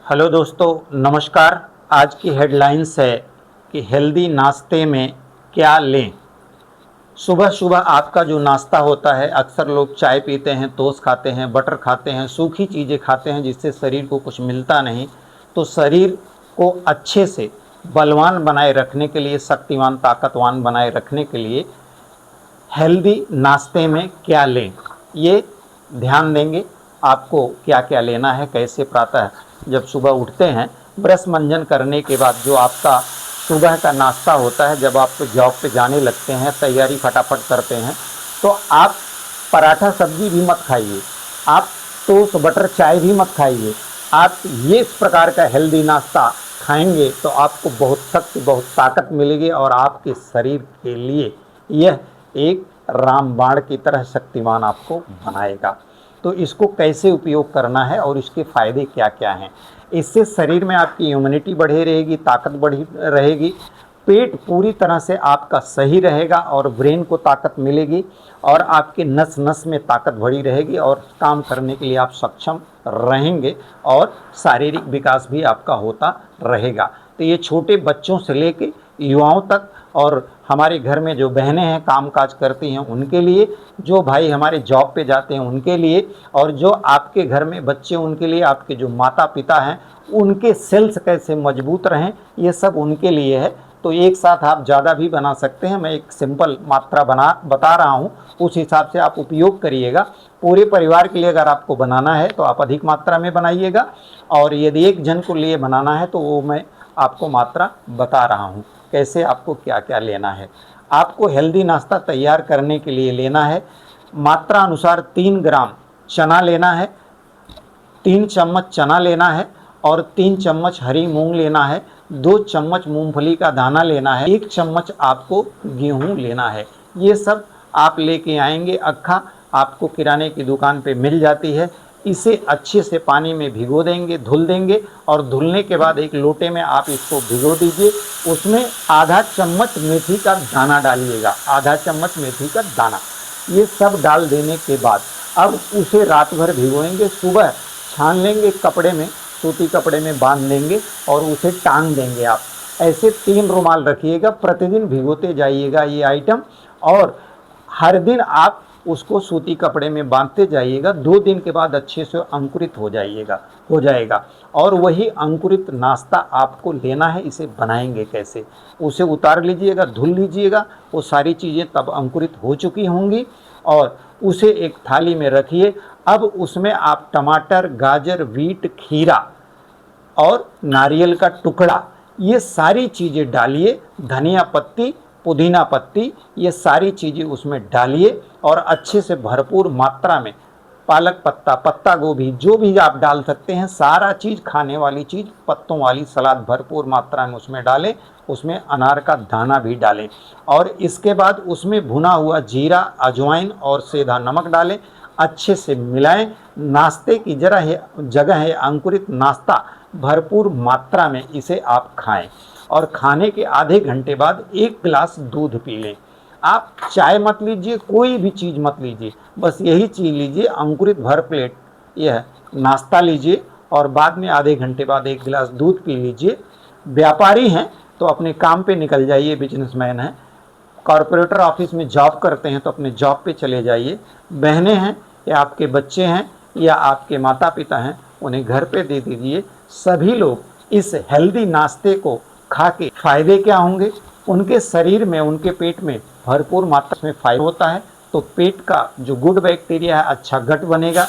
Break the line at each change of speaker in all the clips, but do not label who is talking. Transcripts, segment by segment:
Hello दोस्तों, नमस्कार। आज की हेडलाइंस है कि हेल्दी नाश्ते में क्या लें। सुबह सुबह आपका जो नाश्ता होता है, अक्सर लोग चाय पीते हैं, टोस्ट खाते हैं, बटर खाते हैं, सूखी चीज़ें खाते हैं जिससे शरीर को कुछ मिलता नहीं। तो शरीर को अच्छे से बलवान बनाए रखने के लिए, शक्तिवान ताकतवान बनाए रखने के लिए हेल्दी नाश्ते में क्या लें, ये ध्यान देंगे। आपको क्या क्या लेना है, कैसे प्रातः जब सुबह उठते हैं, ब्रश मंजन करने के बाद जो आपका सुबह का नाश्ता होता है, जब आप जॉब पे जाने लगते हैं, तैयारी फटाफट करते हैं, तो आप पराठा सब्जी भी मत खाइए, आप टोस्ट बटर चाय भी मत खाइए। आप ये इस प्रकार का हेल्दी नाश्ता खाएंगे तो आपको बहुत शक्ति, बहुत ताकत मिलेगी और आपके शरीर के लिए यह एक रामबाण की तरह शक्तिमान आपको बनाएगा। तो इसको कैसे उपयोग करना है और इसके फ़ायदे क्या क्या हैं। इससे शरीर में आपकी इम्यूनिटी बढ़ी रहेगी, ताकत बढ़ी रहेगी, पेट पूरी तरह से आपका सही रहेगा और ब्रेन को ताकत मिलेगी और आपके नस नस में ताकत बढ़ी रहेगी और काम करने के लिए आप सक्षम रहेंगे और शारीरिक विकास भी आपका होता रहेगा। तो ये छोटे बच्चों से लेके युवाओं तक और हमारे घर में जो बहनें हैं काम काज करती हैं उनके लिए, जो भाई हमारे जॉब पे जाते हैं उनके लिए, और जो आपके घर में बच्चे उनके लिए, आपके जो माता पिता हैं उनके सेल्स कैसे मजबूत रहें, ये सब उनके लिए है। तो एक साथ आप ज़्यादा भी बना सकते हैं, मैं एक सिंपल मात्रा बता रहा हूँ, उस हिसाब से आप उपयोग करिएगा। पूरे परिवार के लिए अगर आपको बनाना है तो आप अधिक मात्रा में बनाइएगा, और यदि एक जन को लिए बनाना है तो वो मैं आपको मात्रा बता रहा हूँ कैसे आपको क्या क्या लेना है। आपको हेल्दी नाश्ता तैयार करने के लिए लेना है, मात्रा अनुसार 3 ग्राम चना लेना है, 3 चम्मच चना लेना है और 3 चम्मच हरी मूंग लेना है, 2 चम्मच मूंगफली का दाना लेना है, 1 चम्मच आपको गेहूं लेना है। ये सब आप लेके आएंगे, अक्खा आपको किराने की दुकान पे मिल जाती है। इसे अच्छे से पानी में भिगो देंगे, धुल देंगे, और धुलने के बाद एक लोटे में आप इसको भिगो दीजिए। उसमें आधा चम्मच मेथी का दाना डालिएगा, आधा चम्मच मेथी का दाना। ये सब डाल देने के बाद अब उसे रात भर भिगोएंगे, सुबह छान लेंगे, कपड़े में, सूती कपड़े में बांध देंगे और उसे टांग देंगे। आप ऐसे 3 रुमाल रखिएगा, प्रतिदिन भिगोते जाइएगा ये आइटम, और हर दिन आप उसको सूती कपड़े में बांधते जाइएगा। 2 दिन के बाद अच्छे से अंकुरित हो जाएगा। और वही अंकुरित नाश्ता आपको लेना है। इसे बनाएंगे कैसे, उसे उतार लीजिएगा, धुल लीजिएगा, वो सारी चीज़ें तब अंकुरित हो चुकी होंगी, और उसे एक थाली में रखिए। अब उसमें आप टमाटर, गाजर, बीट, खीरा और नारियल का टुकड़ा, ये सारी चीज़ें डालिए, धनिया पत्ती, पुदीना पत्ती, ये सारी चीज़ें उसमें डालिए, और अच्छे से भरपूर मात्रा में पालक पत्ता, पत्ता गोभी, जो भी आप डाल सकते हैं, सारा चीज़, खाने वाली चीज़, पत्तों वाली सलाद भरपूर मात्रा में उसमें डालें। उसमें अनार का दाना भी डालें, और इसके बाद उसमें भुना हुआ जीरा, अजवाइन और सेंधा नमक डालें। अच्छे से मिलाएं। नाश्ते की जगह है अंकुरित नाश्ता, भरपूर मात्रा में इसे आप खाएं, और खाने के आधे घंटे बाद 1 गिलास दूध पी लें। आप चाय मत लीजिए, कोई भी चीज़ मत लीजिए, बस यही चीज़ लीजिए, अंकुरित भर प्लेट यह नाश्ता लीजिए, और बाद में आधे घंटे बाद 1 गिलास दूध पी लीजिए। व्यापारी हैं तो अपने काम पे निकल जाइए, बिजनेसमैन हैं, कॉरपोरेटर ऑफिस में जॉब करते हैं तो अपने जॉब पे चले जाइए। बहनें हैं या आपके बच्चे हैं या आपके माता पिता हैं, उन्हें घर पे दे दीजिए। सभी लोग इस हेल्दी नाश्ते को खा के फ़ायदे क्या होंगे, उनके शरीर में, उनके पेट में भरपूर मात्रा में फाइबर होता है, तो पेट का जो गुड बैक्टीरिया है अच्छा गट बनेगा,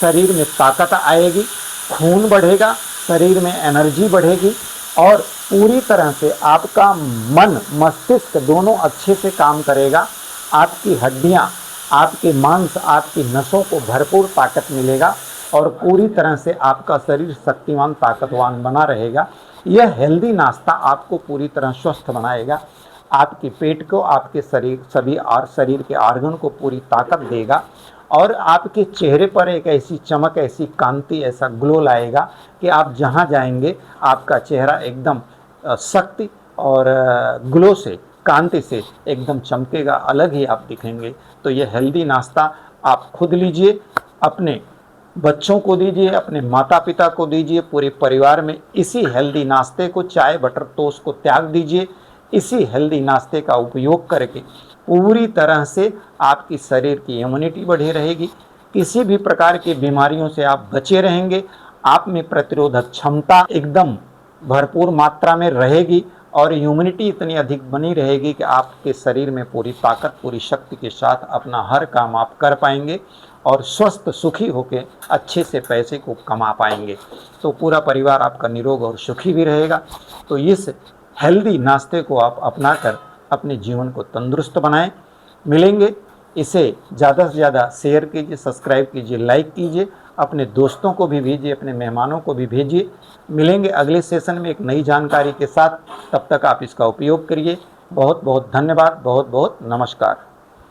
शरीर में ताकत आएगी, खून बढ़ेगा, शरीर में एनर्जी बढ़ेगी, और पूरी तरह से आपका मन मस्तिष्क दोनों अच्छे से काम करेगा। आपकी हड्डियां, आपके मांस, आपकी नसों को भरपूर ताकत मिलेगा, और पूरी तरह से आपका शरीर शक्तिवान ताकतवान बना रहेगा। यह हेल्दी नाश्ता आपको पूरी तरह स्वस्थ बनाएगा, आपके पेट को, आपके शरीर के ऑर्गन को पूरी ताकत देगा, और आपके चेहरे पर एक ऐसी चमक, ऐसी कांति, ऐसा ग्लो लाएगा कि आप जहाँ जाएंगे आपका चेहरा एकदम शक्ति और ग्लो से, कांति से एकदम चमकेगा, अलग ही आप दिखेंगे। तो ये हेल्दी नाश्ता आप खुद लीजिए, अपने बच्चों को दीजिए, अपने माता पिता को दीजिए, पूरे परिवार में इसी हेल्दी नाश्ते को, चाय बटर टोस्ट को त्याग दीजिए। इसी हेल्दी नाश्ते का उपयोग करके पूरी तरह से आपकी शरीर की इम्यूनिटी बढ़ी रहेगी, किसी भी प्रकार की बीमारियों से आप बचे रहेंगे, आप में प्रतिरोधक क्षमता एकदम भरपूर मात्रा में रहेगी और इम्यूनिटी इतनी अधिक बनी रहेगी कि आपके शरीर में पूरी ताकत, पूरी शक्ति के साथ अपना हर काम आप कर पाएंगे और स्वस्थ सुखी होकर अच्छे से पैसे को कमा पाएंगे। तो पूरा परिवार आपका निरोग और सुखी भी रहेगा। तो इस हेल्दी नाश्ते को आप अपनाकर अपने जीवन को तंदुरुस्त बनाएं। मिलेंगे, इसे ज़्यादा से ज़्यादा शेयर कीजिए, सब्सक्राइब कीजिए, लाइक कीजिए, अपने दोस्तों को भी भेजिए, अपने मेहमानों को भी भेजिए। मिलेंगे अगले सेशन में एक नई जानकारी के साथ। तब तक आप इसका उपयोग करिए। बहुत बहुत धन्यवाद, बहुत बहुत नमस्कार।